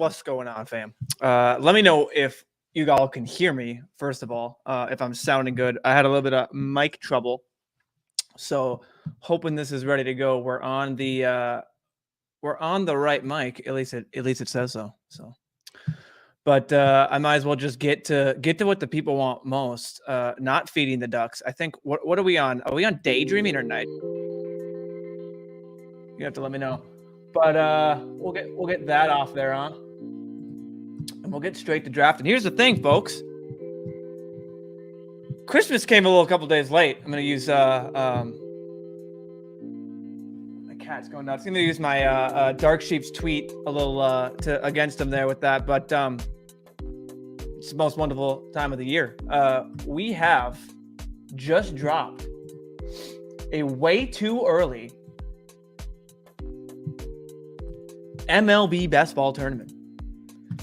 What's going on, fam? Let me know if you all can hear me, first of all, if I'm sounding good. I had a little bit of mic trouble, so hoping this is ready to go. We're on the right mic. At least it says so. But I might as well just get to what the people want most. Not feeding the ducks. I think what are we on? Are we on daydreaming or night? You have to let me know. But we'll get that off there, huh? And we'll get straight to draft. And here's the thing, folks. Christmas came a couple days late. I'm gonna use my cat's going nuts. I'm gonna use my Dark Sheep's tweet a little against him there with that. But it's the most wonderful time of the year. We have just dropped a way too early MLB best ball tournament,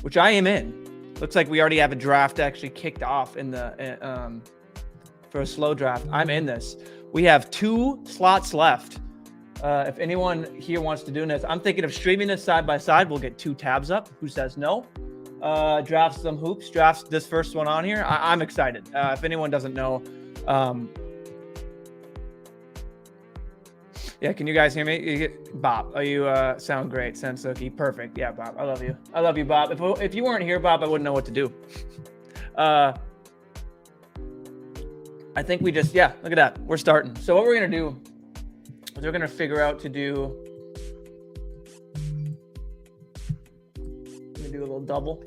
which I am in. Looks like we already have a draft actually kicked off in the for a slow draft. I'm in this. We have 2 slots left. If anyone here wants to do this, I'm thinking of streaming this side by side. We'll get 2 tabs up. Who says no? Draft some hoops. Draft this first one on here. I'm excited. If anyone doesn't know, yeah, can you guys hear me? Bob, you sound great. Sensuki, perfect. Yeah, Bob, I love you. I love you, Bob. If you weren't here, Bob, I wouldn't know what to do. I think we just, yeah, look at that. We're starting. So what we're going to do is we're going to figure out to do, let me do a little double.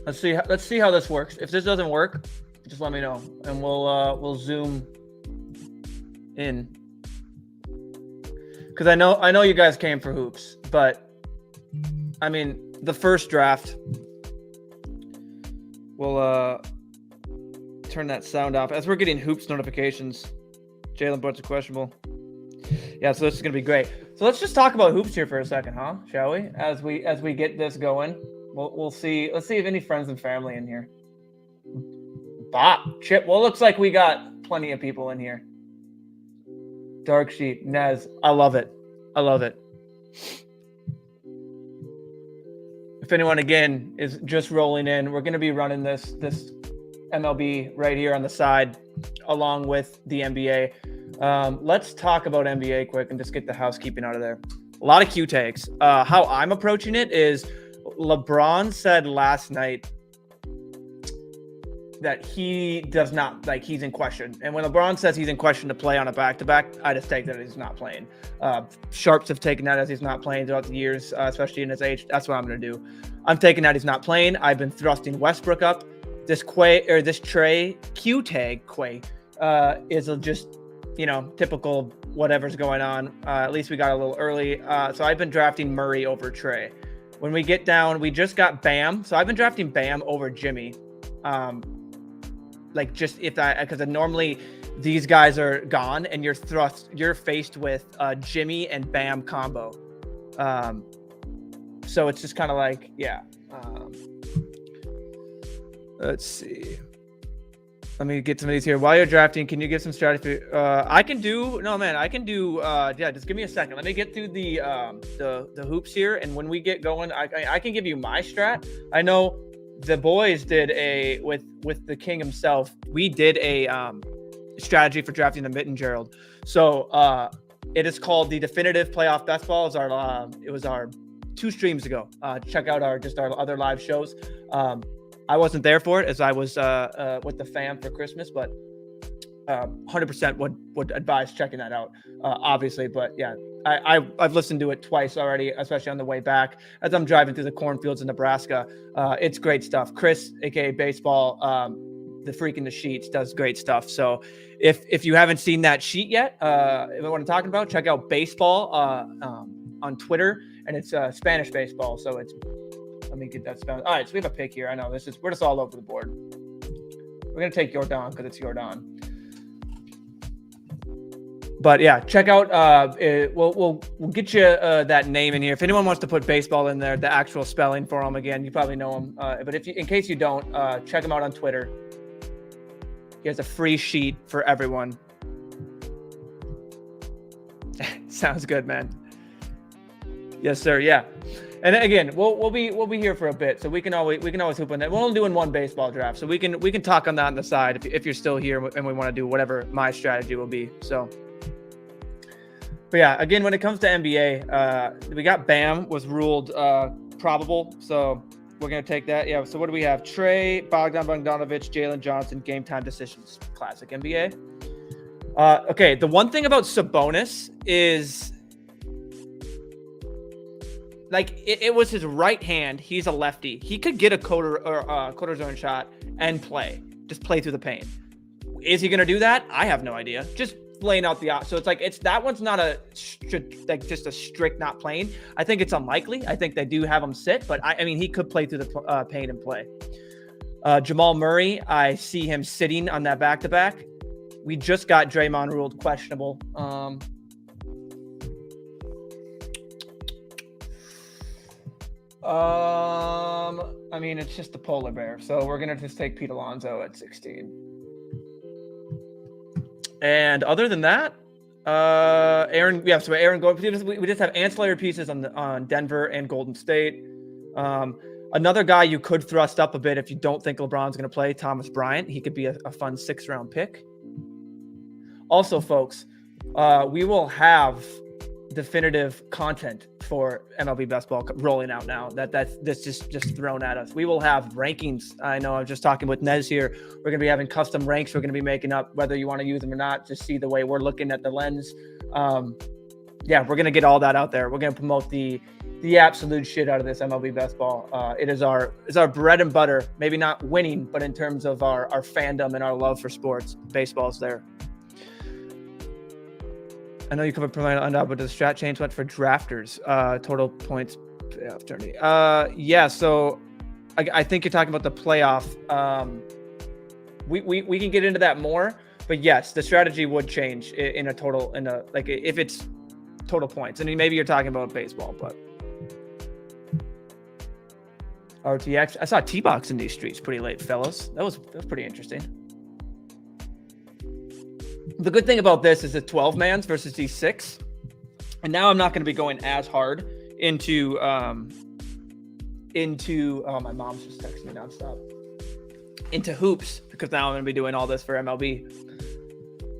Let's see how this works. If this doesn't work, just let me know, and we'll zoom in, because I know you guys came for hoops, but I mean the first draft. We'll turn that sound off as we're getting hoops notifications. Jalen Brooks are questionable. Yeah, so this is gonna be great. So let's just talk about hoops here for a second, huh? Shall we? As we get this going, we'll see. Let's see if any friends and family in here. Bob, Chip. Well, looks like we got plenty of people in here. Dark Sheep, Nez. I love it. I love it. If anyone, again, is just rolling in, we're going to be running this MLB right here on the side along with the NBA. Let's talk about NBA quick and just get the housekeeping out of there. A lot of Q tags. How I'm approaching it is LeBron said last night that he does not, like, he's in question. And when LeBron says he's in question to play on a back-to-back, I just take that he's not playing. Sharps have taken that as he's not playing throughout the years, especially in his age. That's what I'm going to do. I'm taking that he's not playing. I've been thrusting Westbrook up. This Trey Q tag is just, typical whatever's going on. At least we got a little early. So I've been drafting Murray over Trey. When we get down, we just got Bam. So I've been drafting Bam over Jimmy. Because normally these guys are gone and you're faced with Jimmy and Bam combo. So it's just kind of like, yeah. Let's see. Let me get some of these here. While you're drafting, can you give some strategy? Just give me a second. Let me get through the hoops here. And when we get going, I can give you my strat. I know the boys did with the king himself. We did a strategy for drafting the Mitten Gerald. So it is called the Definitive Playoff Best Ball. It was our 2 streams ago. Check out our other live shows. I wasn't there for it as I was with the fam for Christmas, but 100% would advise checking that out, obviously. But yeah, I've listened to it twice already, especially on the way back as I'm driving through the cornfields in Nebraska. It's great stuff. Chris, aka Baseball, the freak in the sheets, does great stuff. So if you haven't seen that sheet yet, what I'm talking about, check out Baseball on Twitter, and it's Spanish baseball. So it's, let me get that spelled. All right, so we have a pick here. I know we're just all over the board. We're gonna take Jordan because it's Jordan. But yeah, check out. We'll get you that name in here. If anyone wants to put baseball in there, the actual spelling for him, again, you probably know him. But in case you don't, check him out on Twitter. He has a free sheet for everyone. Sounds good, man. Yes, sir. Yeah. And again, we'll be here for a bit, so we can always hoop on that. We're only doing one baseball draft, so we can talk on that on the side if you're still here and we want to do whatever my strategy will be. So, but yeah, again, when it comes to NBA, we got Bam was ruled probable, so we're gonna take that. Yeah. So what do we have? Trey, Bogdanovich, Jalen Johnson, game time decisions. Classic NBA. Okay. The one thing about Sabonis is, like, it was his right hand. He's a lefty. He could get a quarter zone shot and just play through the paint. Is he going to do that? I have no idea. Just laying out so it's like, that one's not just a strict not playing. I think it's unlikely. I think they do have him sit, but I mean, he could play through the paint and play. Jamal Murray, I see him sitting on that back-to-back. We just got Draymond ruled questionable. I mean, it's just a polar bear, so we're gonna just take Pete Alonso at 16. And other than that, Aaron going. We just have ancillary pieces on Denver and Golden State. Another guy you could thrust up a bit if you don't think LeBron's going to play, Thomas Bryant. He could be a fun 6th-round pick. Also, folks, we will have definitive content for MLB basketball rolling out now. That's just thrown at us. We will have rankings. I know I was just talking with Nez here. We're going to be having custom ranks. We're going to be making up whether you want to use them or not. Just see the way we're looking at the lens. Yeah, we're going to get all that out there. We're going to promote the absolute shit out of this MLB basketball. It is our bread and butter. Maybe not winning, but in terms of our fandom and our love for sports, baseball's there. I know you covered on that, but the strat change went for drafters. Total points playoff tourney. Yeah, so I think you're talking about the playoff. We can get into that more, but yes, the strategy would change if it's total points. I mean, maybe you're talking about baseball, but RTX. I saw T-Box in these streets pretty late, fellas. That was pretty interesting. The good thing about this is the 12-mans versus these 6. And now I'm not going to be going as hard into my mom's just texting me nonstop. Into hoops, because now I'm going to be doing all this for MLB.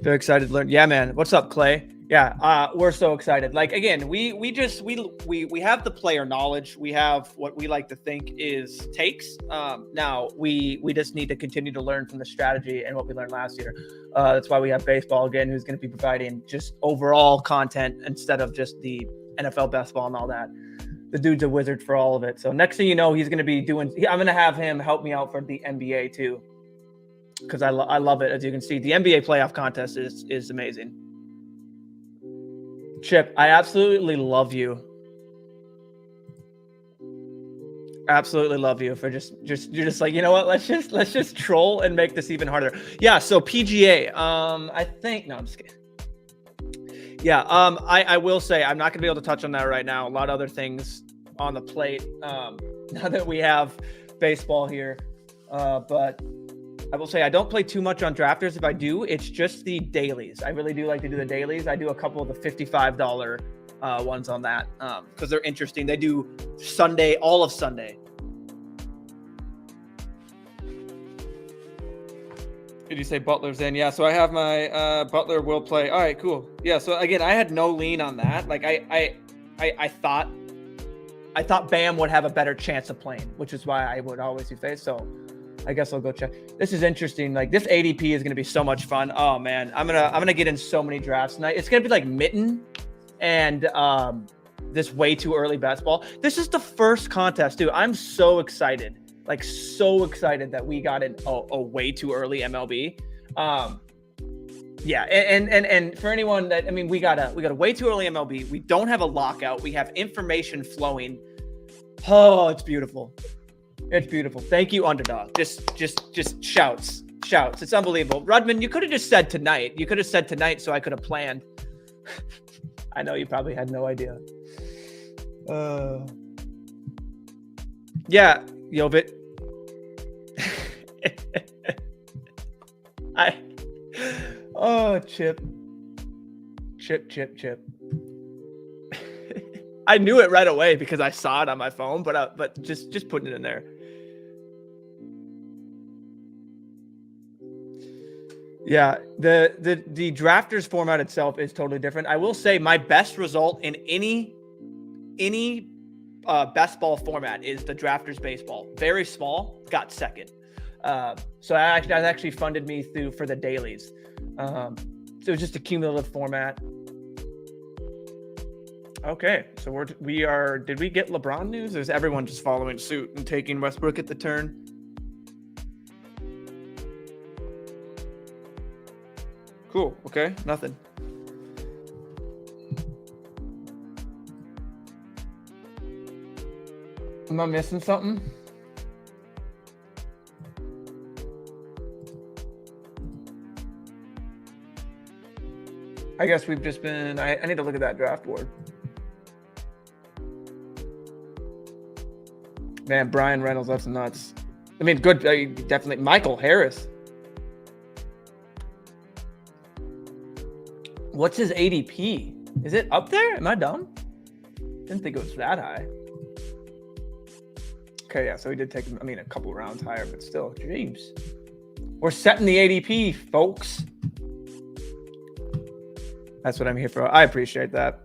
Very excited to learn. Yeah, man. What's up, Clay? Yeah, we're so excited. Like, again, we have the player knowledge. We have what we like to think is takes. Now we just need to continue to learn from the strategy and what we learned last year. That's why we have baseball again, who's going to be providing just overall content instead of just the NFL basketball and all that. The dude's a wizard for all of it. So next thing you know, he's going to be I'm going to have him help me out for the NBA too, because I love it. As you can see, the NBA playoff contest is amazing. Chip, I absolutely love you. Absolutely love you for you're just like, you know what? Let's just troll and make this even harder. Yeah. So PGA, I think, no, I'm just kidding. Yeah. I will say I'm not gonna be able to touch on that right now. A lot of other things on the plate. Now that we have baseball here, but I will say I don't play too much on drafters. If I do, it's just the dailies. I really do like to do the dailies. I do a couple of the $55 ones on that because they're interesting. They do Sunday, all of Sunday. Did you say Butler's in? Yeah, so I have my Butler will play. All right, cool. Yeah, so again, I had no lean on that. Like I thought Bam would have a better chance of playing, which is why I would always be faced. So I guess I'll go check. This is interesting. Like, this ADP is going to be so much fun. Oh man, I'm gonna get in so many drafts tonight. It's gonna be like Mitten and this way too early basketball. This is the first contest, dude. I'm so excited, like so excited that we got in a way too early MLB. Yeah, and for anyone that, I mean, we got a way too early MLB. We don't have a lockout. We have information flowing. Oh, it's beautiful. It's beautiful. Thank you, Underdog. Just shouts. It's unbelievable. Rudman, you could have just said tonight. You could have said tonight so I could have planned. I know you probably had no idea. Yeah, Jovit. Chip. I knew it right away because I saw it on my phone, but just putting it in there. Yeah, the drafters format itself is totally different. I will say my best result in any best ball format is the drafters baseball. Very small, got second. So that actually funded me for the dailies. So it was just a cumulative format. Okay, so we are. Did we get LeBron news? Or is everyone just following suit and taking Westbrook at the turn? Cool. Okay, nothing. Am I missing something? I guess we've just been. I need to look at that draft board. Man, Brian Reynolds, that's nuts. I mean, good. Definitely. Michael Harris. What's his ADP? Is it up there? Am I dumb? Didn't think it was that high. Okay, yeah, so he did take, a couple rounds higher, but still, jeez. We're setting the ADP, folks. That's what I'm here for. I appreciate that.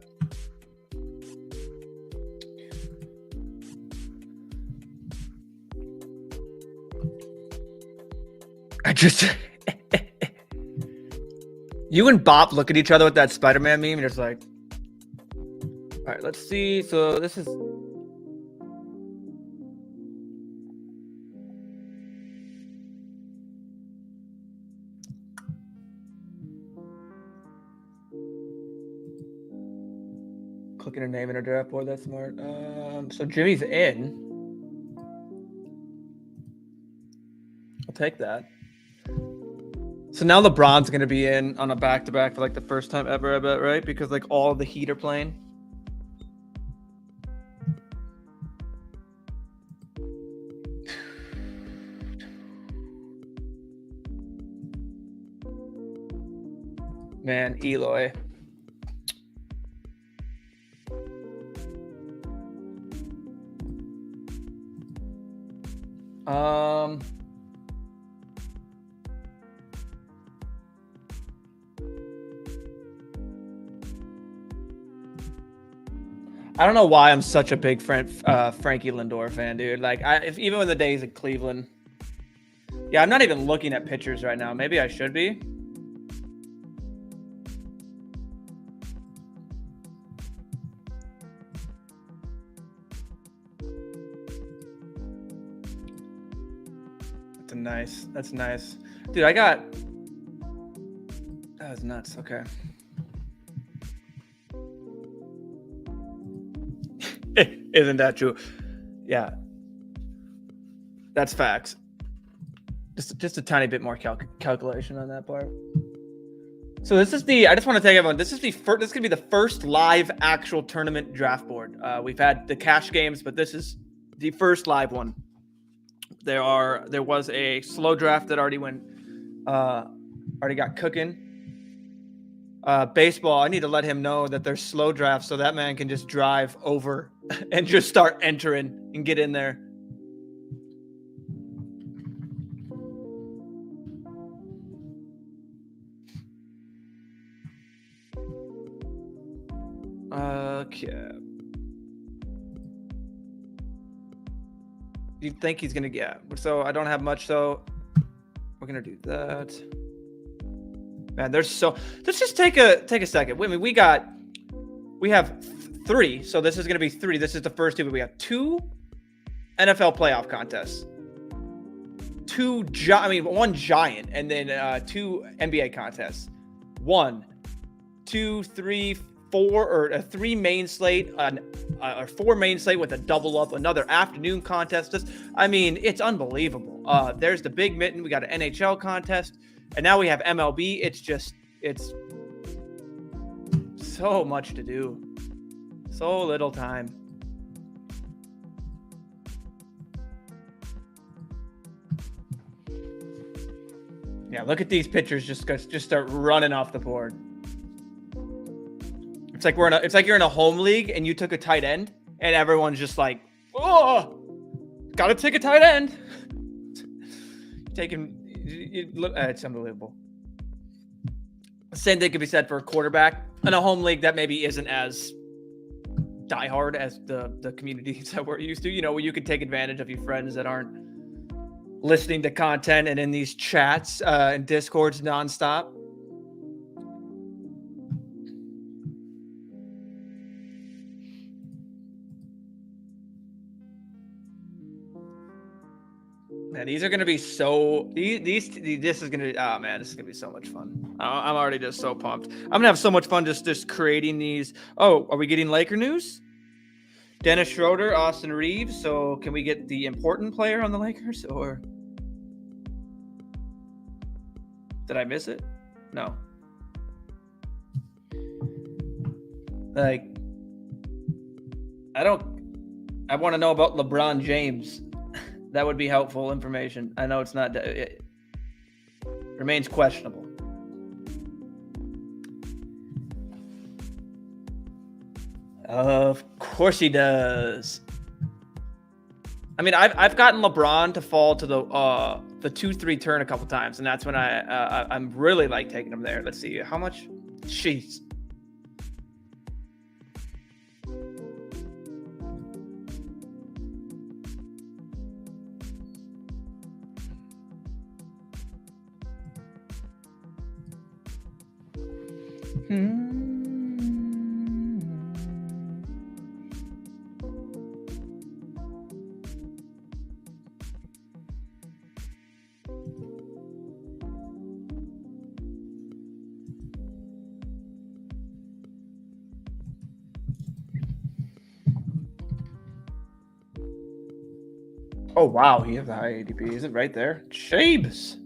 I just... You and Bob look at each other with that Spider-Man meme, and you're just like... All right, let's see. So this is... Clicking a name in a draft board, that's smart. So Jimmy's in. I'll take that. So now LeBron's going to be in on a back-to-back for like the first time ever, I bet, right? Because like all of the Heat are playing. Man, Eloy. I don't know why I'm such a big Frankie Lindor fan, dude. Like, even in the days in Cleveland. Yeah, I'm not even looking at pictures right now. Maybe I should be. That's nice. Dude, that was nuts. Okay. Isn't that true? Yeah. That's facts. Just a tiny bit more calculation on that part. So I just want to tell everyone, this is going to be the first live actual tournament draft board. We've had the cash games, but this is the first live one. There was a slow draft that already got cooking. Baseball, I need to let him know that there's slow drafts so that man can just drive over and just start entering and get in there. Okay. You think he's gonna get? So I don't have much. So we're gonna do that. Man, let's just take a second. Wait a minute, we have 3. So this is gonna be 3. This is the first 2, but we have 2 NFL playoff contests. 1 giant, and then 2 NBA contests. 1, 2, 3, 4, or a 3 main slate, or 4 main slate with a double up, another afternoon contest. It's unbelievable. There's the Big Mitten. We got an NHL contest, and now we have MLB. It's so much to do. So little time. Yeah, look at these pictures just start running off the board. It's like you're in a home league and you took a tight end and everyone's just like, oh, gotta take a tight end. It's unbelievable. Same thing could be said for a quarterback in a home league that maybe isn't as diehard as the communities that we're used to. You know, where you can take advantage of your friends that aren't listening to content and in these chats and Discords nonstop. Man, these are going to be so this is going to this is going to be so much fun. I'm already just so pumped. I'm going to have so much fun just creating these. Oh, are we getting Laker news? Dennis Schroeder, Austin Reeves. So can we get the important player on the Lakers, or did I miss it? No. Like, I want to know about LeBron James. That would be helpful information. I know it's not. It remains questionable. Of course he does. I mean, I've gotten LeBron to fall to the 2-3 turn a couple times, and that's when I'm really like taking him there. Let's see how much. Jeez. Oh, wow. He has the high ADP. Is it right there? Jabes.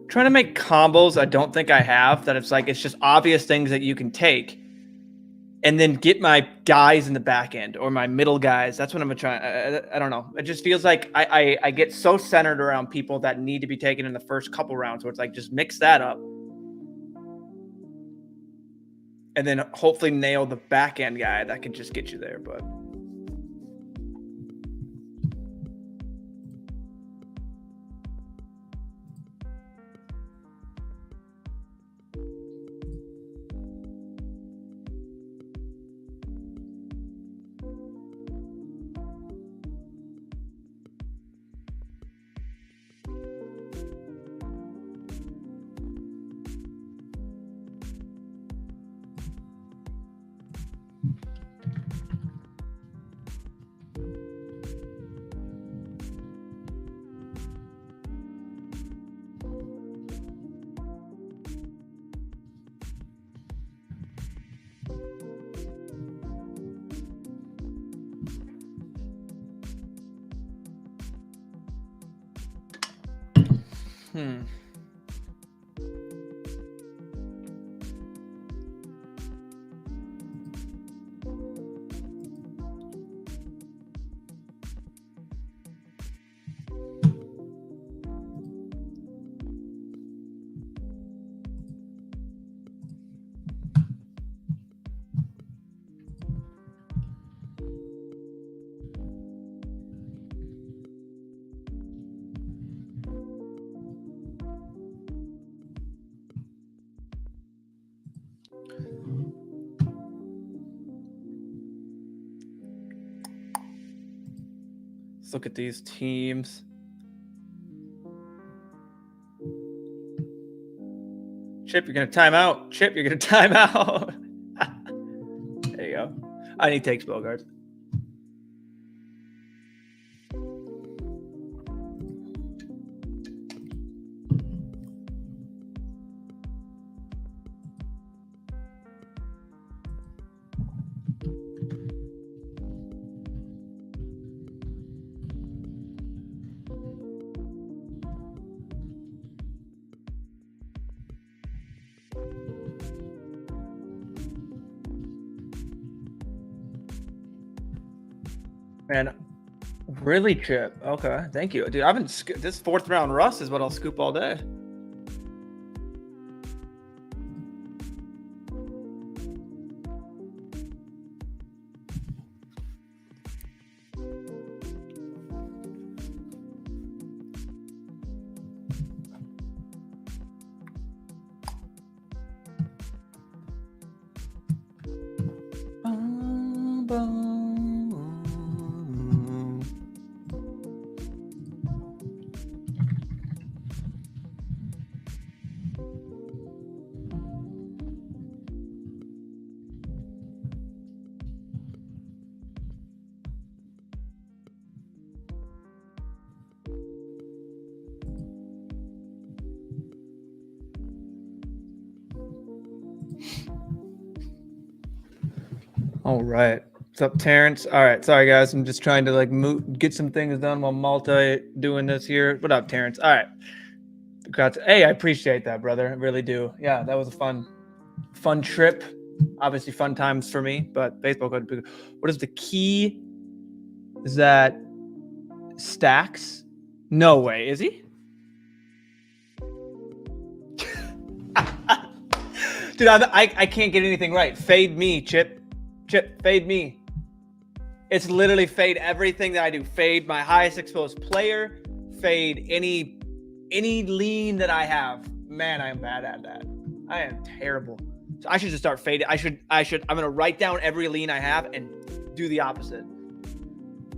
Trying to make combos I don't think I have, that it's just obvious things that you can take and then get my guys in the back end or my middle guys. That's what I'm trying. I don't know. It just feels like I get so centered around people that need to be taken in the first couple rounds, where it's like, just mix that up and then hopefully nail the back end guy that can just get you there. But let's look at these teams. Chip, you're going to time out. Chip, you're going to time out. There you go. I need takes Bogart. Man, Really, Chip? Okay, thank you, dude. I've been this 4th round Russ is what I'll scoop all day. All right. What's up, Terrence? All right. Sorry, guys. I'm just trying to get some things done while multi doing this here. What up, Terrence? All right. Hey, I appreciate that, brother. I really do. Yeah, that was a fun trip. Obviously, fun times for me, but baseball could be. What is the key? Is that Stacks? No way. Is he? Dude, I can't get anything right. Fade me, Chip. Chip, fade me. It's literally fade everything that I do. Fade my highest exposed player. Fade any lean that I have. Man, I am bad at that. I am terrible. So I should just start fading. I'm going to write down every lean I have and do the opposite.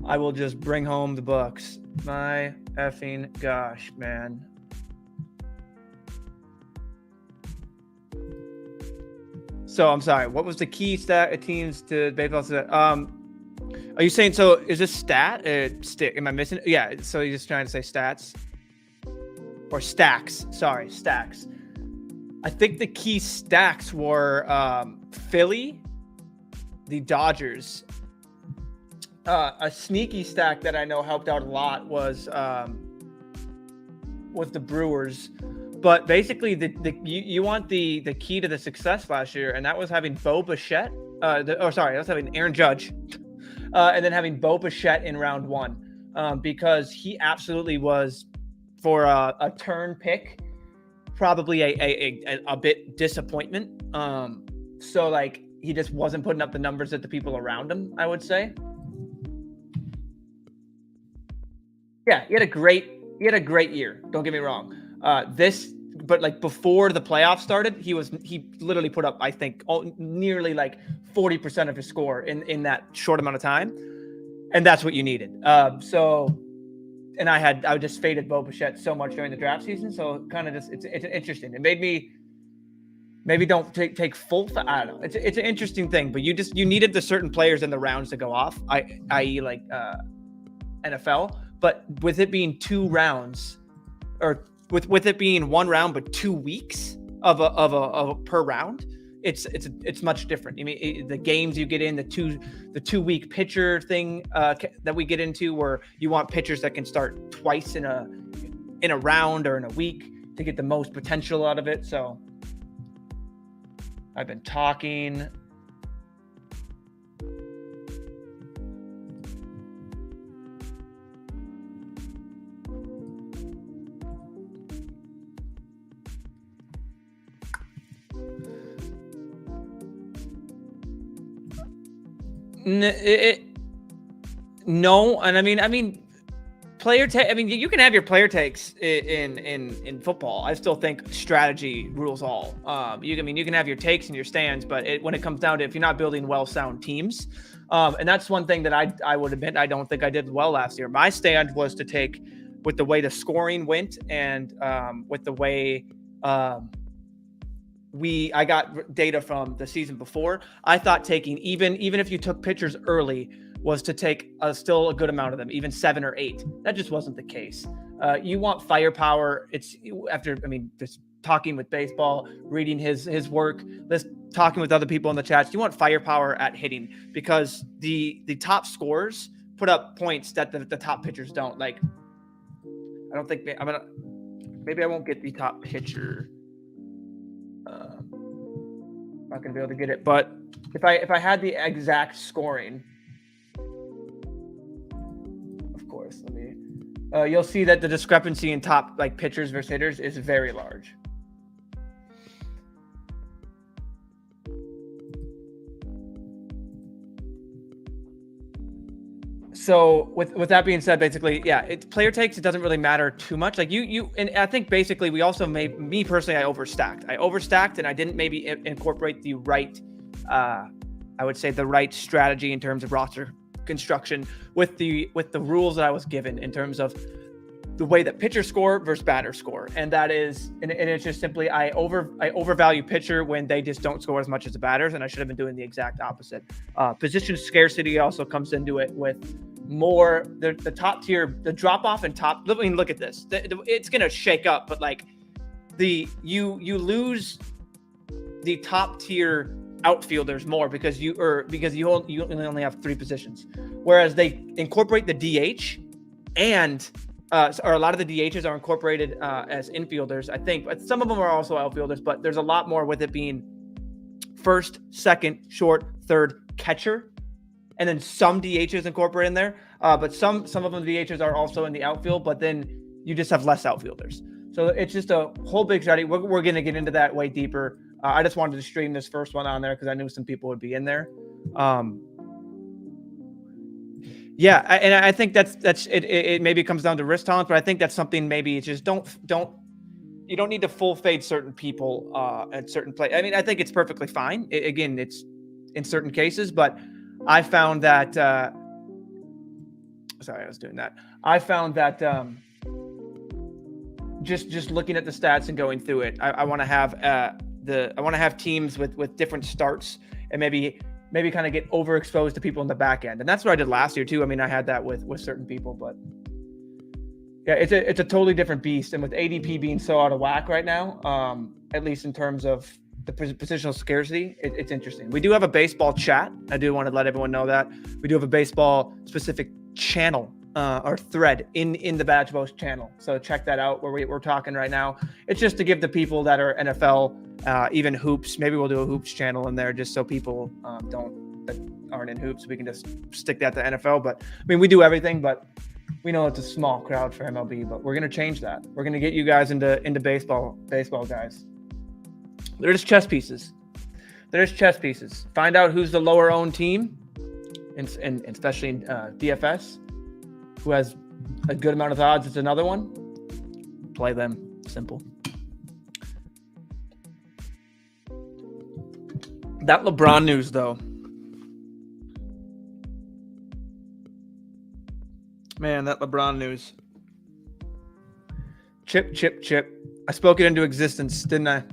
I will just bring home the bucks. My effing gosh, man. So I'm sorry. What was the key teams to baseball? Are you saying so? Is this stat? Stick? Am I missing? Yeah. So you're just trying to say stats or stacks? Sorry, stacks. I think the key stacks were Philly, the Dodgers. A sneaky stack that I know helped out a lot was the Brewers. But basically, you want the key to the success last year, and that was having Bo Bichette. That was having Aaron Judge, and then having Bo Bichette in round 1, because he absolutely was, for a turn pick, probably a bit disappointment. So like he just wasn't putting up the numbers that the people around him, I would say. Yeah, he had a great year. Don't get me wrong. But like before the playoffs started, he literally put up, I think, nearly like 40% of his score in that short amount of time, and that's what you needed. And I just faded Bo Bichette so much during the draft season, so kind of just it's interesting. It made me maybe don't take full. I don't know. It's an interesting thing, but you needed the certain players in the rounds to go off, i.e. like NFL. But with it being 2 rounds, or with it being 1 round but 2 weeks of a per round, it's much different. I mean, the games you get in, the 2 week pitcher thing that we get into, where you want pitchers that can start twice in a round or in a week to get the most potential out of it. So I've been talking. No, and I mean, you can have your player takes in football. I still think strategy rules all. You can have your takes and your stands, but when it comes down to, if you're not building well-sound teams, and that's one thing that I would admit I don't think I did well last year. My stand was to take, with the way the scoring went, and with the way I got data from the season before. I thought taking even if you took pitchers early was to take still a good amount of them, even 7 or 8. That just wasn't the case. You want firepower. It's just talking with baseball, reading his work, talking with other people in the chats. You want firepower at hitting, because the top scorers put up points that the top pitchers don't. Like, I don't think maybe I won't get the top pitcher. Not gonna be able to get it, but if I had the exact scoring, of you'll see that the discrepancy in top like pitchers versus hitters is very large. So with that being said, basically, yeah, it's player takes. It doesn't really matter too much. Like and I think basically we also me personally, I overstacked, and I didn't maybe incorporate the right, I would say the right strategy in terms of roster construction with the rules that I was given in terms of the way that pitchers score versus batters score, and that is, and it's just simply I overvalue pitcher when they just don't score as much as the batters, and I should have been doing the exact opposite. Position scarcity also comes into it with more the top tier, the drop off and top. I mean, look at this. It's gonna shake up, but like you lose the top tier outfielders more because you only have 3 positions, whereas they incorporate the DH and. Or a lot of the DHs are incorporated as infielders, I think, but some of them are also outfielders. But there's a lot more with it being first, second, short, third, catcher, and then some DHs incorporated in there. But some of them DHs are also in the outfield, but then you just have less outfielders. So it's just a whole big strategy. We're going to get into that way deeper. I just wanted to stream this first one on there because I knew some people would be in there. Yeah, and I think that's it. It maybe comes down to risk tolerance, but I think that's something maybe it's just don't you don't need to full fade certain people at certain play. I mean, I think it's perfectly fine. Again, it's in certain cases, but I found that sorry, I was doing that. I found that just looking at the stats and going through it, I want to have teams with different starts and maybe kind of get overexposed to people in the back end. And that's what I did last year too. I mean, I had that with certain people, but yeah, it's a totally different beast. And with ADP being so out of whack right now, at least in terms of the positional scarcity, it's interesting. We do have a baseball chat. I do want to let everyone know that. We do have a baseball specific channel or thread in the Badge Boast channel. So check that out where we're talking right now. It's just to give the people that are NFL, even hoops, maybe we'll do a hoops channel in there just so people that aren't in hoops, we can just stick that to NFL. But I mean, we do everything, but we know it's a small crowd for MLB, but we're going to change that. We're going to get you guys into baseball guys. There's chess pieces. Find out who's the lower owned team, and especially in DFS, who has a good amount of odds. It's another one. Play them. Simple. That LeBron news, though. Man, that LeBron news. Chip. I spoke it into existence, didn't I?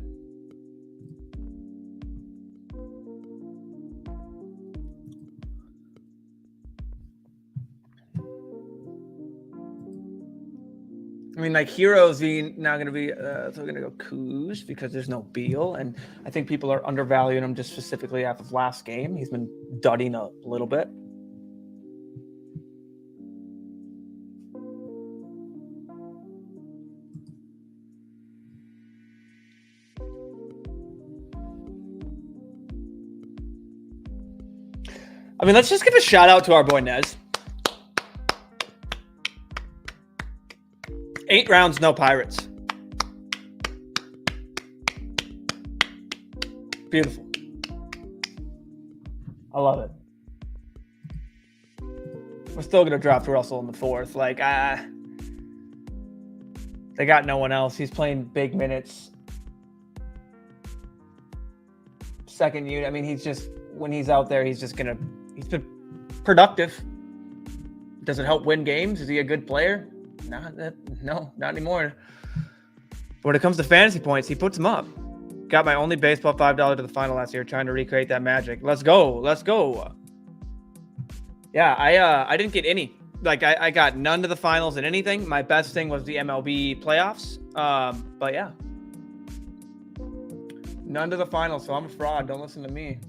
I mean, like, Heroes now going to be, so we're going to go Kuz because there's no Beal. And I think people are undervaluing him just specifically after the last game. He's been dudding a little bit. I mean, let's just give a shout out to our boy Nez. 8 rounds, no Pirates. Beautiful. I love it. We're still going to draft Russell in the 4th. Like, they got no one else. He's playing big minutes. Second unit. I mean, when he's out there, he's been productive. Does it help win games? Is he a good player? No, not anymore. But when it comes to fantasy points, he puts them up. Got my only baseball $5 to the final last year, trying to recreate that magic. Let's go. Yeah, I didn't get any. Like, I got none to the finals in anything. My best thing was the MLB playoffs. But yeah, none to the finals. So I'm a fraud. Don't listen to me.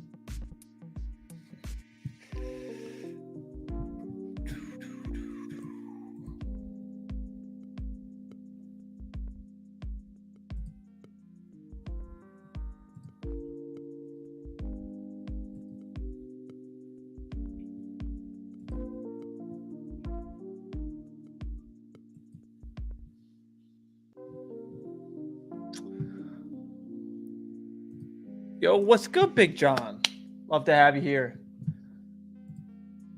Yo, what's good, Big John? Love to have you here.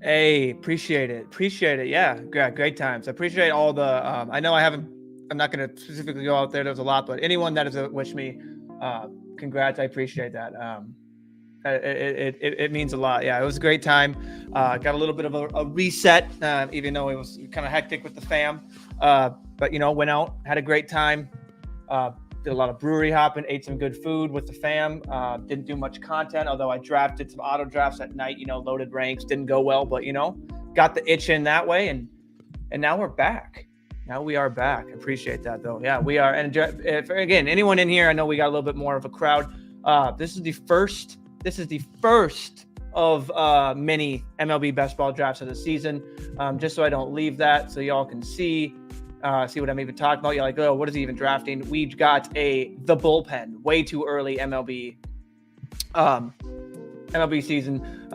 Hey, appreciate it. Appreciate it. Yeah, great times. I appreciate all the. I know I'm not going to specifically go out there. There's a lot, but anyone that has wished me, congrats. I appreciate that. It means a lot. Yeah, it was a great time. Got a little bit of a reset, even though it was kind of hectic with the fam. But went out, had a great time. Did a lot of brewery hopping, ate some good food with the fam. Didn't do much content, although I drafted some auto drafts at night. Loaded ranks, didn't go well, but got the itch in that way, and now we're back. Now we are back. Appreciate that though. Yeah, we are. And again, anyone in here, I know we got a little bit more of a crowd. This is the first of many MLB best ball drafts of the season. Just so I don't leave that, so y'all can see what I'm even talking about. You're like, oh, what is he even drafting? We got the bullpen way too early MLB season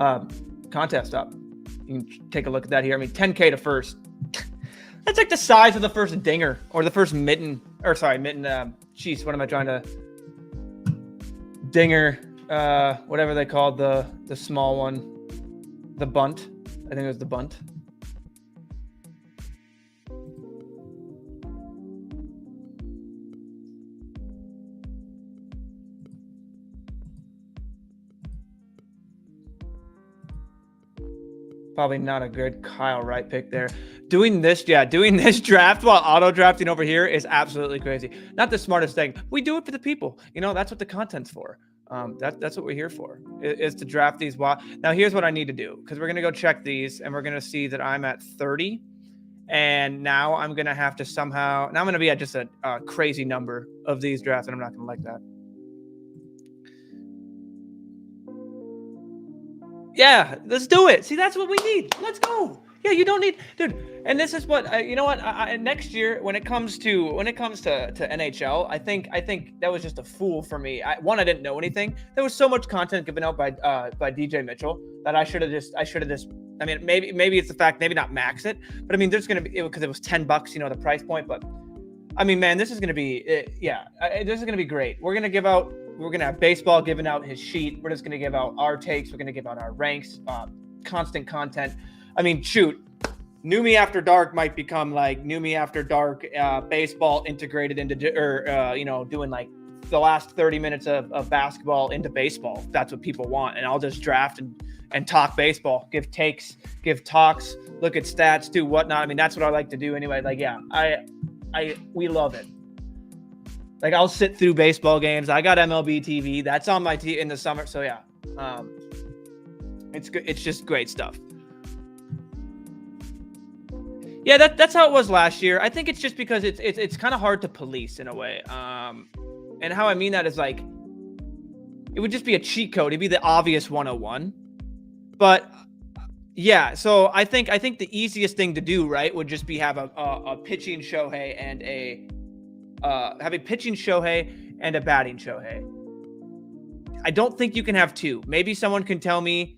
contest up. You can take a look at that here. I mean, 10K to first. That's like the size of the first dinger or the first mitten. Jeez, what am I trying to? Dinger. Whatever they called the small one, the bunt. I think it was the bunt. Probably not a good Kyle Wright pick there. Doing this draft while auto drafting over here is absolutely crazy. Not the smartest thing. We do it for the people. That's what the content's for. That's what we're here for, is to draft these. Now here's what I need to do, because we're going to go check these and we're going to see that I'm at 30. And now I'm going to have to I'm going to be at just a crazy number of these drafts, and I'm not going to like that. Yeah, let's do it. See, that's what we need. Let's go. Yeah, you don't need, dude. And this is what next year when it comes to NHL, I think that was just a fool for me. I didn't know anything. There was so much content given out by DJ Mitchell that I should have just. I mean, maybe it's the fact, maybe not max it, but I mean, there's gonna be, because it was $10, the price point. But I mean, man, this is gonna be this is gonna be great. We're gonna have baseball giving out his sheet. We're just gonna give out our takes. We're gonna give out our ranks. Constant content. I mean, shoot, Neumy After Dark might become like Neumy After Dark baseball integrated into, doing like the last 30 minutes of basketball into baseball. That's what people want. And I'll just draft and talk baseball, give takes, give talks, look at stats, do whatnot. I mean, that's what I like to do anyway. Like, yeah, we love it. Like, I'll sit through baseball games. I got MLB TV. That's on my in the summer. So yeah, it's good. It's just great stuff. Yeah, that's how it was last year. I think it's just because it's kind of hard to police in a way. And how I mean that is, like, it would just be a cheat code. It'd be the obvious 101. But yeah, so I think the easiest thing to do, right, would just be have a pitching Shohei and have a pitching Shohei and a batting Shohei. I don't think you can have two. Maybe someone can tell me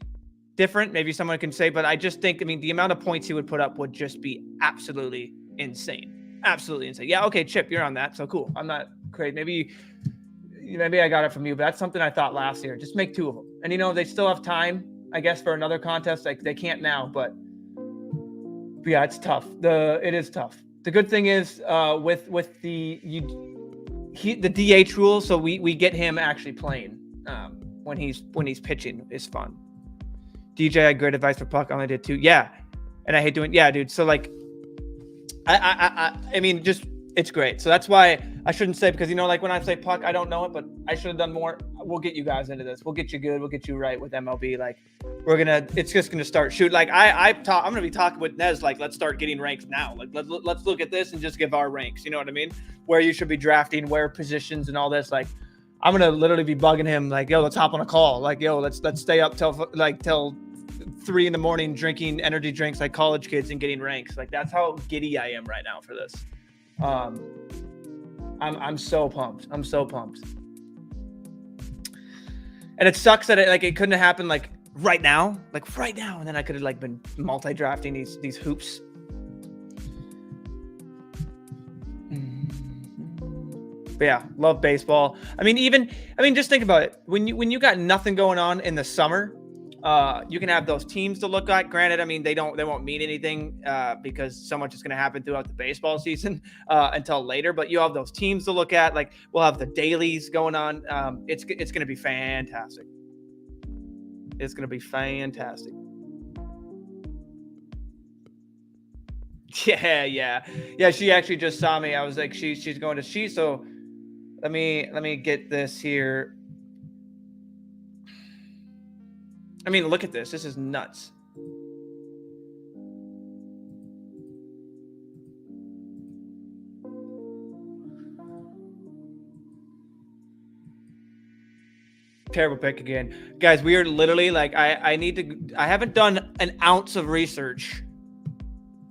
different. Maybe someone can say, but I just think, the amount of points he would put up would just be absolutely insane. Absolutely insane. Yeah, okay, Chip, you're on that. So cool. I'm not crazy. Maybe I got it from you, but that's something I thought last year. Just make two of them. And, they still have time, I guess, for another contest. Like, they can't now, but yeah, it's tough. It is tough. The good thing is with the DH rule, so we get him actually playing when he's pitching is fun. DJ had great advice for Puck. I only did two. Yeah, and I hate doing. Yeah, dude. So like, I mean, just it's great. So that's why I shouldn't say, because like when I say Puck, I don't know it, but I should have done more. We'll get you guys into this. We'll get you good. We'll get you right with MLB. Like, it's just gonna start shoot. Like I'm gonna be talking with Nez. Like, let's start getting ranks now. Like let's look at this and just give our ranks. You know what I mean? Where you should be drafting, where positions and all this. Like, I'm gonna literally be bugging him. Like, yo, let's hop on a call. Like, yo, let's stay up till 3 a.m. drinking energy drinks like college kids and getting ranks. Like, that's how giddy I am right now for this. I'm so pumped. I'm so pumped. And it sucks that it couldn't have happened like right now, and then I could have been multi-drafting these hoops. But yeah, love baseball. I mean, just think about it. When you got nothing going on in the summer, you can have those teams to look at. Granted, I mean, they won't mean anything because so much is going to happen throughout the baseball season until later. But you have those teams to look at. Like we'll have the dailies going on. It's going to be fantastic. It's going to be fantastic. Yeah. She actually just saw me. I was like, she's going to So let me get this here. I mean, look at this. This is nuts. Terrible pick again. Guys, we are literally like, I haven't done an ounce of research.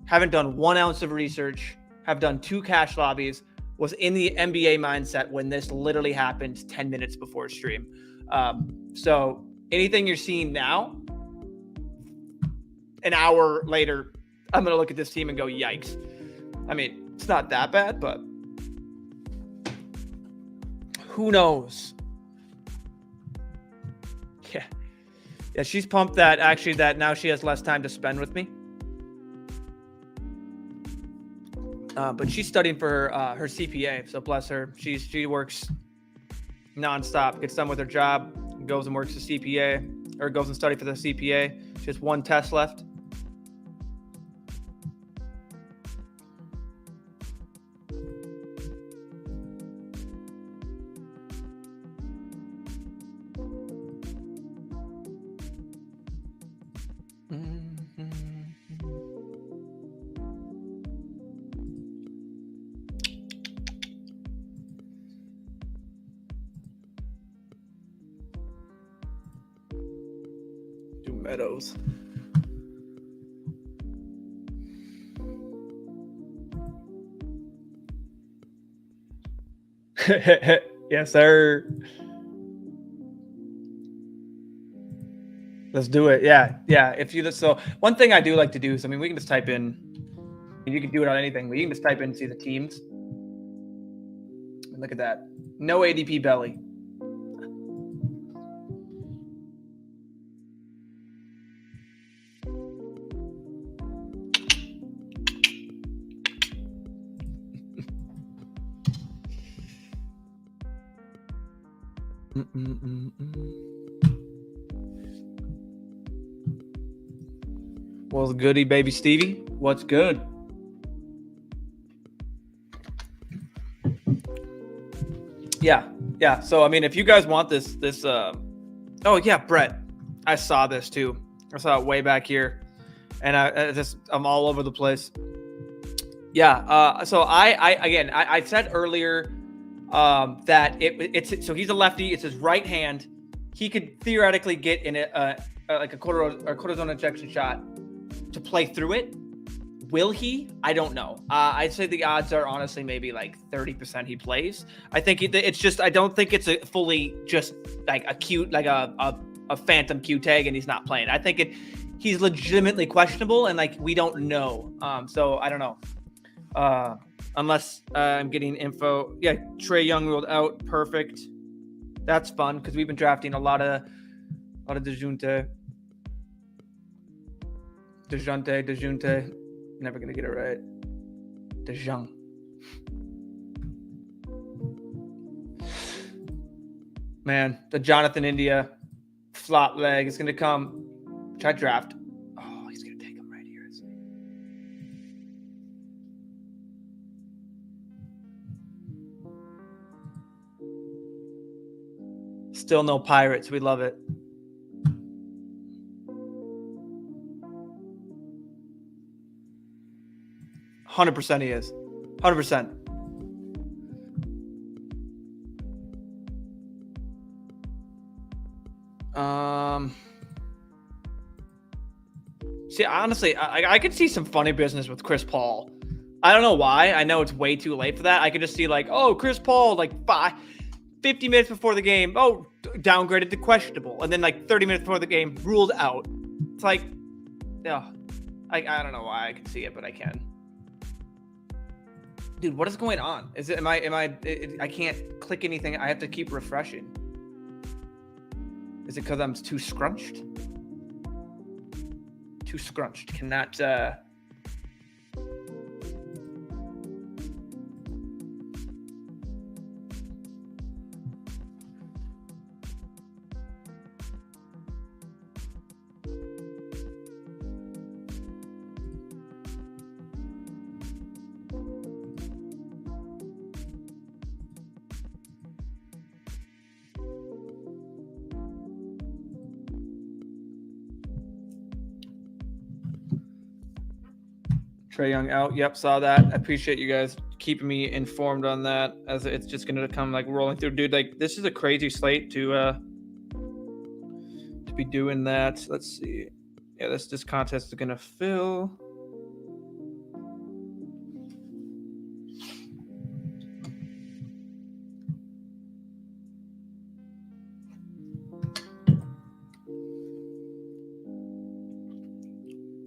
Haven't done 1 ounce of research. Have done 2 cash lobbies. Was in the NBA mindset when this literally happened 10 minutes before stream. So anything you're seeing now, an hour later, I'm going to look at this team and go, yikes. I mean, it's not that bad, but who knows? Yeah, she's pumped that now she has less time to spend with me. But she's studying for her CPA, so bless her. She works nonstop, gets done with her job, goes and works the CPA, or goes and study for the CPA. She has 1 test left. Meadows. Yes, sir. Let's do it. Yeah. If you so one thing I do like to do is, I mean, we can just type in, and you can do it on anything, but you can just type in and see the teams. And look at that. No ADP belly. What's goody, baby Stevie? What's good? Yeah. So I mean, if you guys want this, oh yeah, Brett, I saw this too. I saw it way back here, and I'm all over the place. Yeah. So I said earlier that it's so he's a lefty. It's his right hand. He could theoretically get in like a cortisone injection shot to play through it. Will he? I don't know. I'd say the odds are honestly maybe like 30% he plays. I think it's just, I don't think it's a fully just like a cute, like a phantom Q tag and he's not playing. I think he's legitimately questionable and like we don't know. So I don't know. Unless I'm getting info. Yeah, Trae Young ruled out. Perfect. That's fun because we've been drafting a lot of DeJounte. Never gonna get it right. DeJong. Man, the Jonathan India flop leg is gonna come. Try draft. Oh, he's gonna take him right here. Still no Pirates. We love it. %100% he is. 100%. See, honestly, I could see some funny business with Chris Paul. I don't know why. I know it's way too late for that. I could just see like, oh, Chris Paul, like 50 minutes before the game, oh, downgraded to questionable. And then like 30 minutes before the game, ruled out. It's like, yeah, I don't know why I can see it, but I can. Dude, what is going on? Is it, I can't click anything. I have to keep refreshing. Is it because I'm too scrunched? Too scrunched. Cannot, Trae Young out. Yep, saw that. I appreciate you guys keeping me informed on that, as it's just going to come like rolling through. Dude, like this is a crazy slate to be doing that. Let's see. Yeah, this contest is going to fill.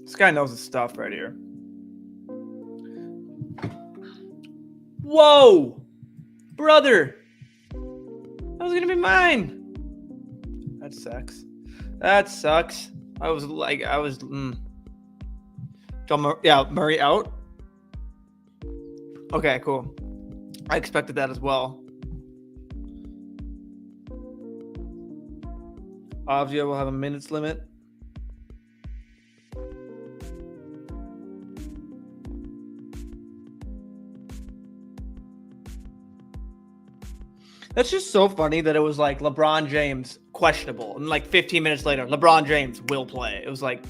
This guy knows his stuff right here. Whoa, brother, that was gonna be mine. That sucks. That sucks. Murray out. Okay, cool. I expected that as well. Avdia will have a minutes limit. That's just so funny that it was like LeBron James questionable, and like 15 minutes later, LeBron James will play. It was like,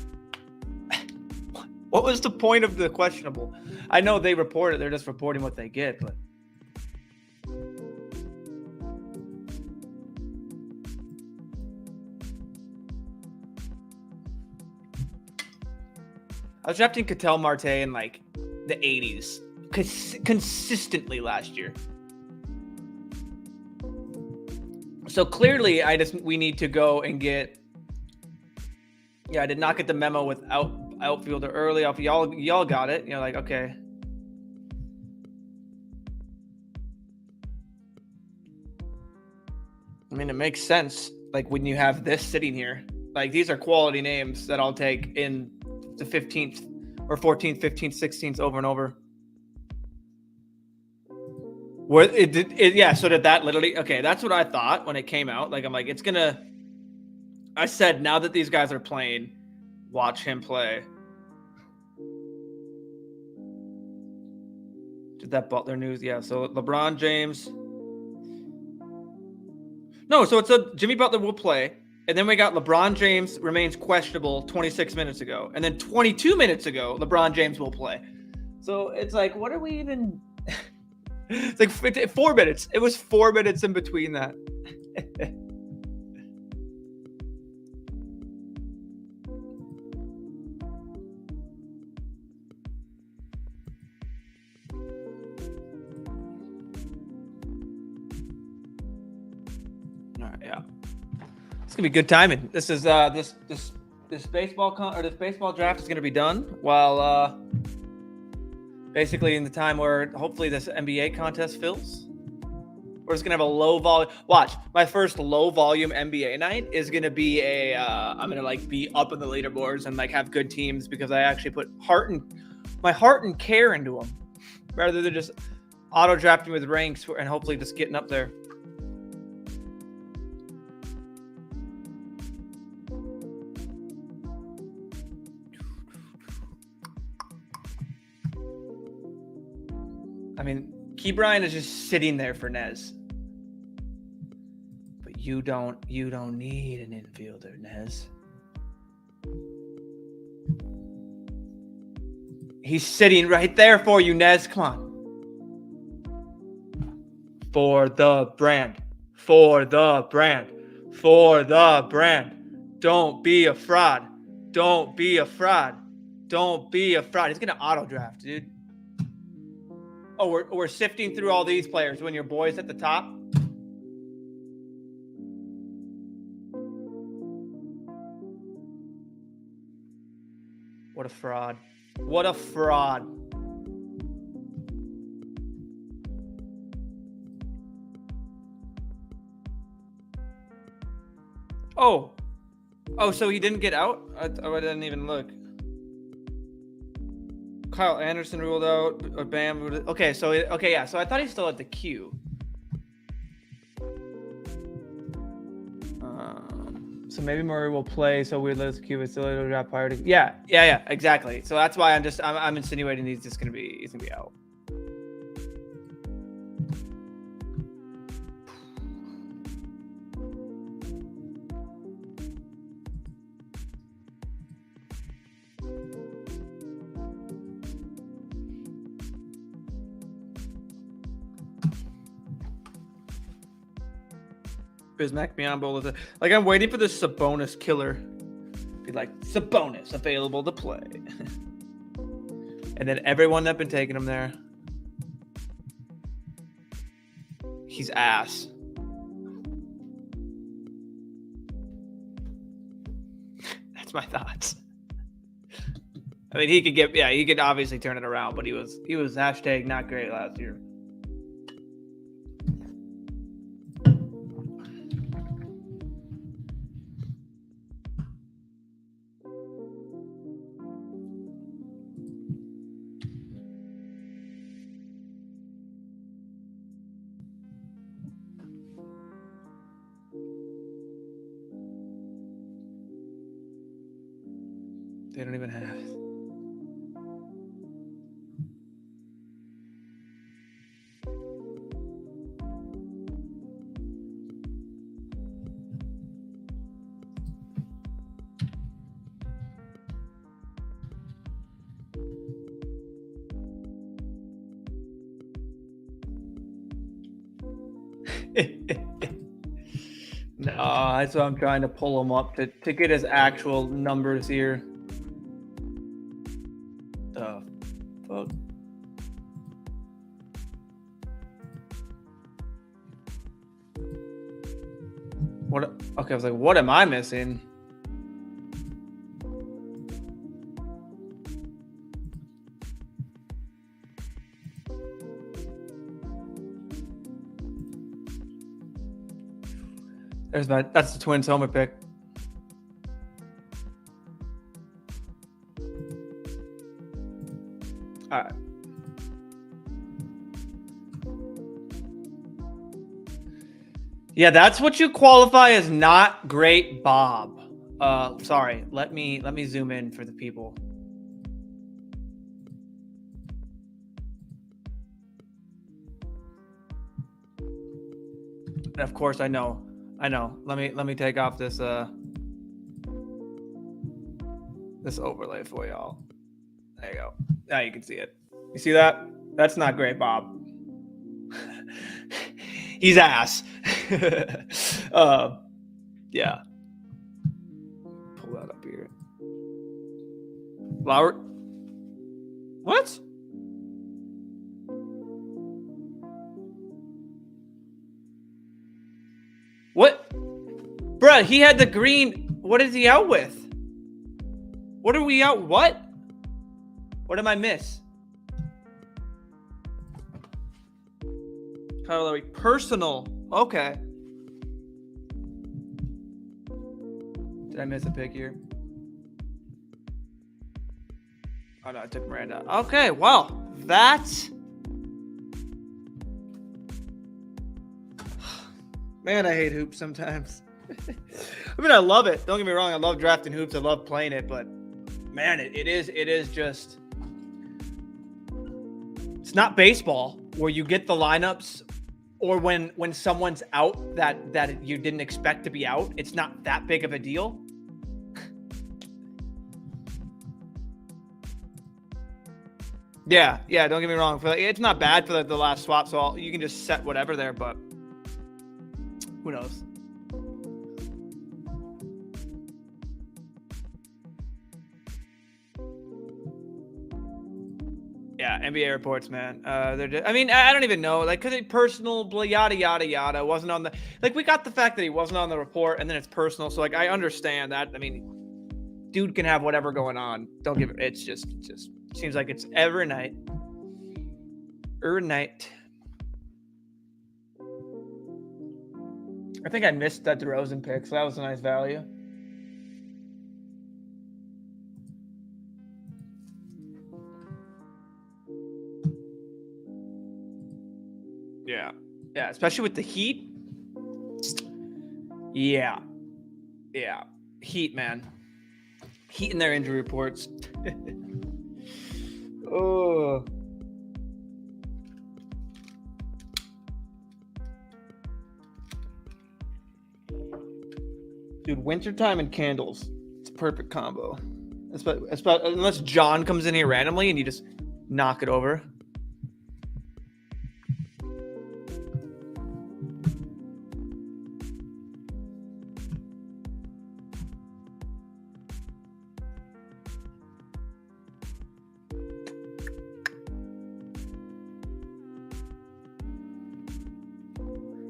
what was the point of the questionable? I know they report it; they're just reporting what they get, but. I was drafting Ketel Marte in like the 80s consistently last year. So clearly, we need to go and get. Yeah, I did not get the memo with outfielder early off. Y'all got it. You're like, okay. I mean, it makes sense. Like when you have this sitting here, like these are quality names that I'll take in the 15th or 14th, 15th, 16th over and over. Where so did that literally? Okay, that's what I thought when it came out. Like I'm like, it's gonna. I said now that these guys are playing, watch him play. Did that Butler news? Yeah. So LeBron James. No, so it's a Jimmy Butler will play, and then we got LeBron James remains questionable 26 minutes ago, and then 22 minutes ago, LeBron James will play. So it's like, what are we even? It's like 4 minutes. It was 4 minutes in between that. All right, yeah. It's gonna be good timing. This is this baseball this baseball draft is gonna be done while basically in the time where hopefully this NBA contest fills. We're just gonna have a low volume. Watch, my first low volume NBA night is gonna be I'm gonna like be up in the leaderboards and like have good teams because I actually put my heart and care into them, rather than just auto drafting with ranks and hopefully just getting up there. I mean, Key Bryant is just sitting there for Nez. But you don't need an infielder, Nez. He's sitting right there for you, Nez. Come on. For the brand. For the brand. For the brand. Don't be a fraud. Don't be a fraud. Don't be a fraud. He's going to auto draft, dude. Oh, we're sifting through all these players when your boy's at the top. What a fraud. What a fraud. Oh, so he didn't get out? I didn't even look. Kyle Anderson ruled out. Bam. Okay, so yeah. So I thought he still had the Q. So maybe Murray will play. So weird list Q is still a drop prior to. Yeah, exactly. So that's why I'm insinuating he's gonna be out. Bismack beyond bowl is like I'm waiting for the Sabonis killer. Be like Sabonis available to play, and then everyone that been taking him there, he's ass. That's my thoughts. I mean, he could obviously turn it around, but he was hashtag not great last year. They don't even have. No, that's why I'm trying to pull him up to get his actual numbers here. The fuck? What? Okay, I was like, what am I missing? That's the Twins helmet pick. All right. Yeah, that's what you qualify as not great, Bob. Sorry. Let me zoom in for the people. And of course, I know. Let me take off this this overlay for y'all. There you go. Now you can see it. You see that? That's not great, Bob. He's ass. Yeah. Pull that up here. Lauer. What? What? Bruh, he had the green. What is he out with? What are we out? What? What did I miss? Kyle Lowry. Personal. Okay. Did I miss a pick here? Oh, no, I took Miranda. Okay, well, that's... Man, I hate hoops sometimes. I mean, I love it. Don't get me wrong. I love drafting hoops. I love playing it. But, man, it is just... It's not baseball where you get the lineups or when someone's out that you didn't expect to be out. It's not that big of a deal. Yeah, don't get me wrong. It's not bad for the last swap, so you can just set whatever there, but who knows? Yeah, NBA reports, man. I mean, I don't even know, like, because it's personal, blah, yada, yada, yada. Wasn't on the, like, we got the fact that he wasn't on the report, and then it's personal. So, like, I understand that. I mean, dude can have whatever going on. Don't give it. It's just seems like it's every night. I think I missed that DeRozan pick, so that was a nice value. Yeah. Yeah, especially with the Heat. Yeah. Yeah. Heat, man. Heat in their injury reports. Oh. Dude, wintertime and candles. It's a perfect combo. Unless John comes in here randomly and you just knock it over.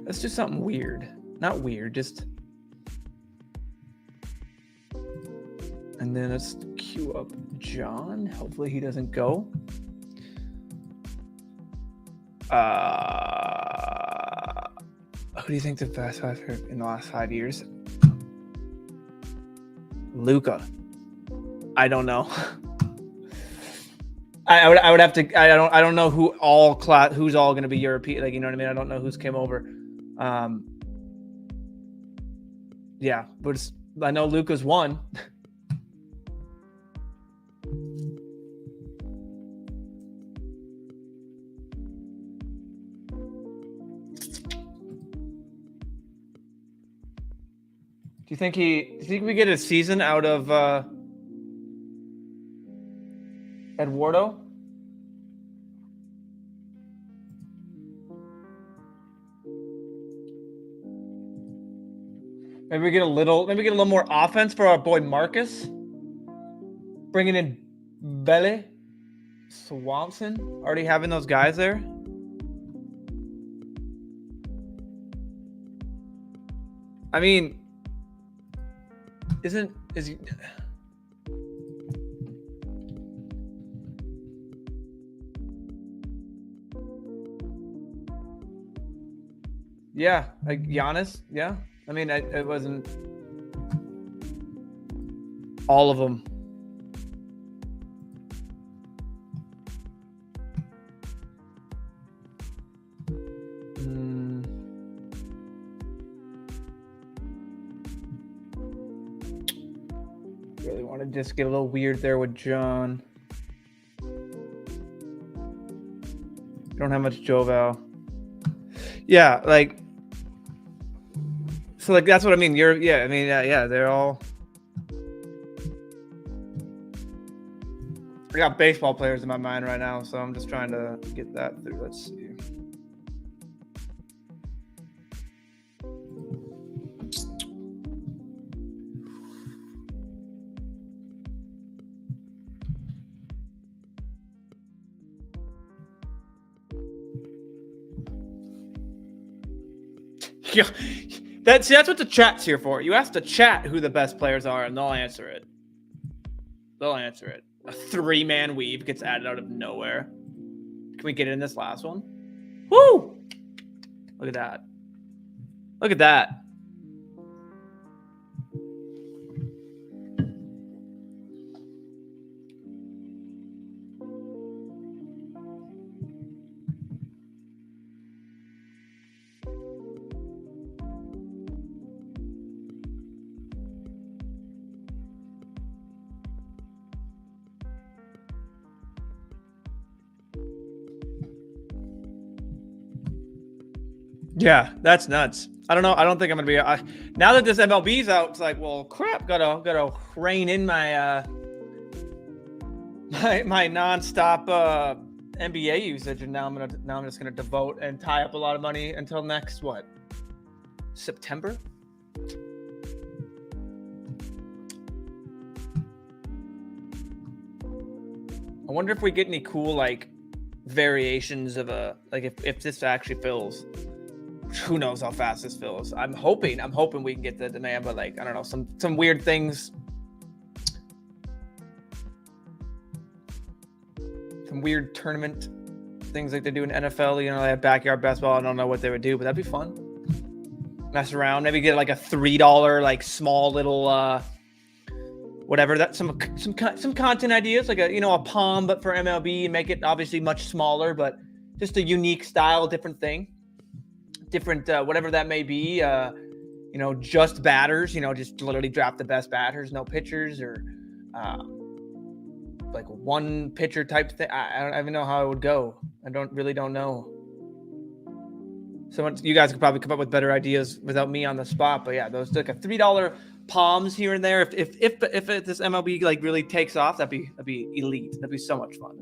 Let's do something weird. Not weird, just... And then let's queue up John. Hopefully he doesn't go. Who do you think the best player in the last 5 years? Luka. I don't know. I would have to. I don't know who's all going to be European. Like, you know what I mean? I don't know who's came over. Yeah, but I know Luka's one. Do you think we get a season out of Eduardo? Maybe we get a little more offense for our boy Marcus. Bringing in Bele, Swanson, already having those guys there. I mean, is he? Yeah, like Giannis. Yeah, I mean, it wasn't all of them. Really want to just get a little weird there with John. Don't have much Joval. Yeah, like. So, like, that's what I mean. They're all. I got baseball players in my mind right now, so I'm just trying to get that through. Let's see. Yeah. That's what the chat's here for. You ask the chat who the best players are, and they'll answer it. A 3-man weave gets added out of nowhere. Can we get in this last one? Woo! Look at that. Look at that. Yeah, that's nuts. I don't know. I don't think I'm gonna be. Now that this MLB's out, it's like, well, crap. Gotta rein in my my nonstop NBA usage, and now I'm just gonna devote and tie up a lot of money until next September. I wonder if we get any cool variations of if this actually fills. Who knows how fast this fills? I'm hoping we can get the demand, but I don't know, some weird things, some weird tournament things like they do in NFL. You know, they have backyard basketball. I don't know what they would do, but that'd be fun. mess around. Maybe get like a $3 like small little whatever. That's some content ideas, like a palm, but for MLB, and make it obviously much smaller, but just a unique style, different thing, different whatever that may be. Just batters. Just literally draft the best batters, no pitchers, or like one pitcher type thing. I don't even know how it would go. I don't know. You guys could probably come up with better ideas without me on the spot. But yeah, those like a $3 palms here and there. If this MLB like really takes off, that'd be elite. That'd be so much fun.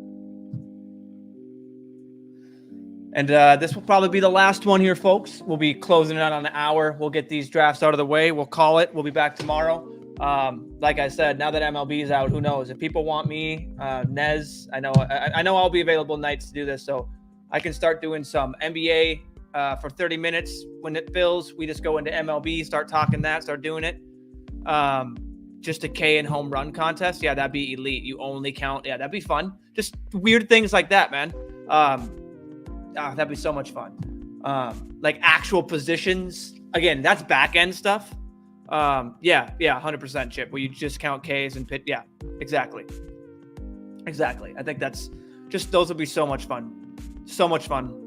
And this will probably be the last one here, folks. We'll be closing it out on an hour. We'll get these drafts out of the way. We'll call it. We'll be back tomorrow. Like I said, now that MLB is out, who knows? If people want me, Nez, I know I'll be available nights to do this, so I can start doing some NBA for 30 minutes. When it fills, we just go into MLB, start talking that, start doing it. Just a K and home run contest. Yeah, that'd be elite. You only count. Yeah, that'd be fun. Just weird things like that, man. That'd be so much fun. Like actual positions. Again, that's back end stuff. Yeah, 100% Chip. Where you just count Ks and pitch. Yeah, exactly. I think that's just those would be so much fun. So much fun.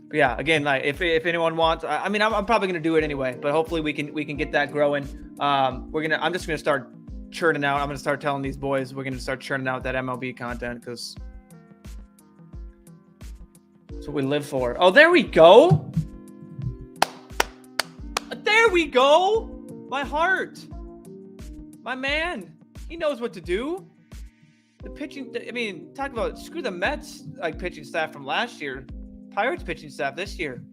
But yeah, again, like if anyone wants, I'm probably gonna do it anyway. But hopefully we can get that growing. I'm just gonna start churning out. I'm gonna start telling these boys we're gonna start churning out that MLB content because. That's what we live for. Oh, there we go. There we go. My heart. My man. He knows what to do. The pitching, talk about screw the Mets like pitching staff from last year. Pirates pitching staff this year.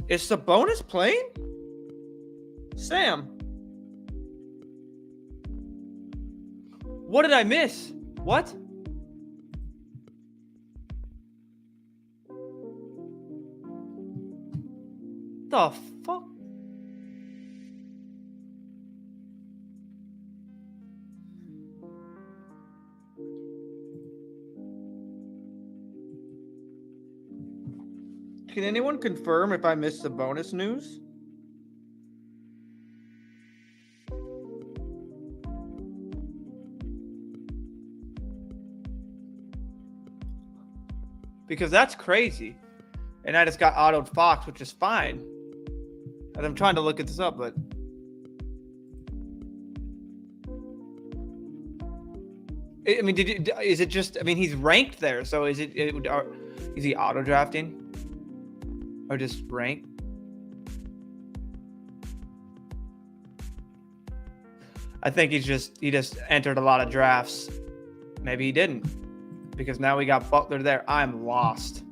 Is Sabonis playing? Sam. What did I miss? What? The fuck? Can anyone confirm if I missed the bonus news? Because that's crazy. And I just got autoed Fox, which is fine. And I'm trying to look at this up, but is it just? He's ranked there, so is he auto drafting or just ranked? I think he just entered a lot of drafts. Maybe he didn't, because now we got Butler there. I'm lost.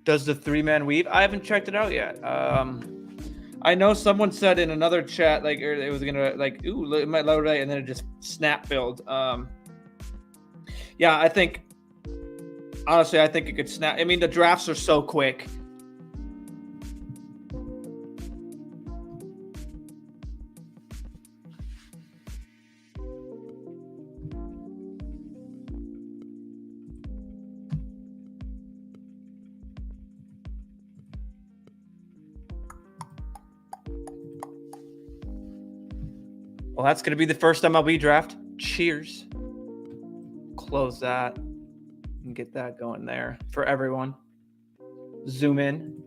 Does the 3-man weave? I haven't checked it out yet. I know someone said in another chat, like, it was gonna it might load right, and then it just snap filled. Yeah, I think it could snap. The drafts are so quick. Well, that's going to be the first MLB draft. Cheers. Close that and get that going there for everyone. Zoom in.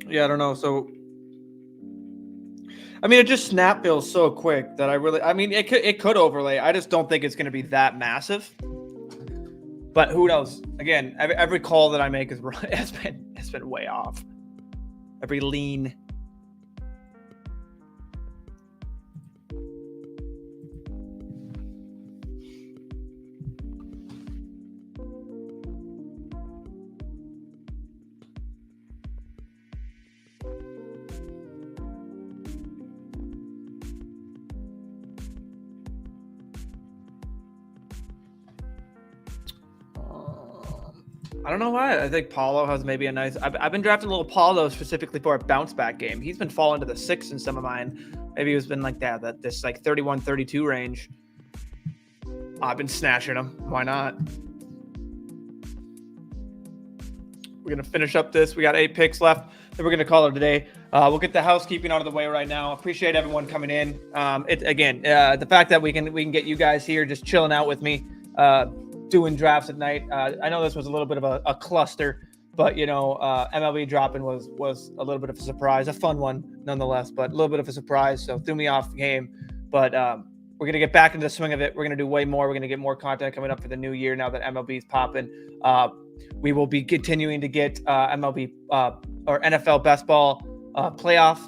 Yeah, I don't know. So, it just snap fills so quick that it could overlay. I just don't think it's going to be that massive. But who knows? Again, every call that I make has been way off. Every lean. I don't know why. I think Paulo has maybe a nice. I've been drafting a little Paulo specifically for a bounce back game. He's been falling to the 6 in some of mine. Maybe it's been like that this like 31, 32 range. I've been snatching them. Why not? We're going to finish up this. We got 8 picks left. Then we're going to call it a day. We'll get the housekeeping out of the way right now. Appreciate everyone coming in. The fact that we can get you guys here just chilling out with me, doing drafts at night. I know this was a little bit of a cluster, but MLB dropping was a little bit of a surprise, a fun one nonetheless, but a little bit of a surprise. So threw me off game, but we're going to get back into the swing of it. We're going to do way more. We're going to get more content coming up for the new year now that MLB is popping. We will be continuing to get MLB or NFL best ball playoff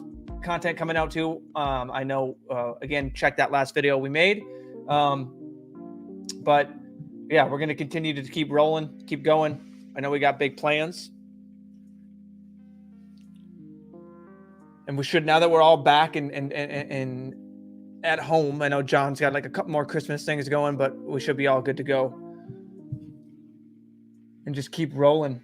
content coming out too. I know, again, check that last video we made. But yeah, we're going to continue to keep rolling, keep going. I know we got big plans. And we should, now that we're all back and at home, I know John's got like a couple more Christmas things going, but we should be all good to go. And just keep rolling.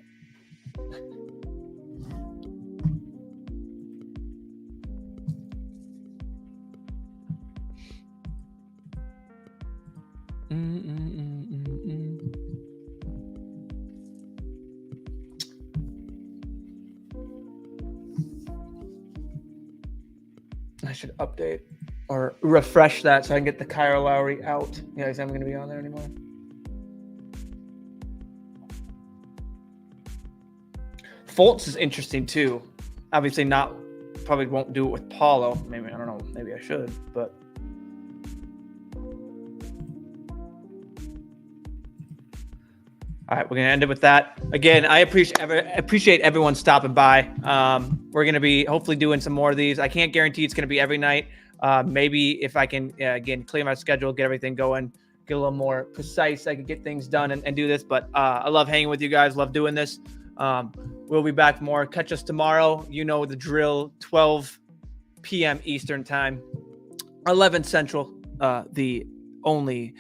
I should update or refresh that so I can get the Kyle Lowry out. Yeah, because I'm going to be on there anymore. Fultz is interesting too. Obviously probably won't do it with Paulo. Maybe, I don't know, maybe I should, but. All right, we're going to end it with that. Again, I appreciate everyone stopping by. We're going to be hopefully doing some more of these. I can't guarantee it's going to be every night. Maybe if I can, again, clear my schedule, get everything going, get a little more precise, I can get things done and do this. But I love hanging with you guys, love doing this. We'll be back more. Catch us tomorrow. You know the drill, 12 p.m. Eastern time, 11 Central, the only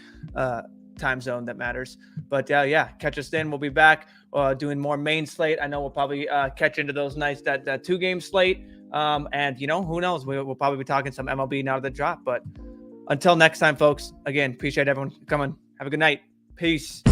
time zone that matters. But yeah, catch us then. We'll be back doing more main slate. I know we'll probably catch into those nights, that 2-game slate. And who knows? We'll probably be talking some MLB now that drop. But until next time, folks, again, appreciate everyone coming. Have a good night. Peace.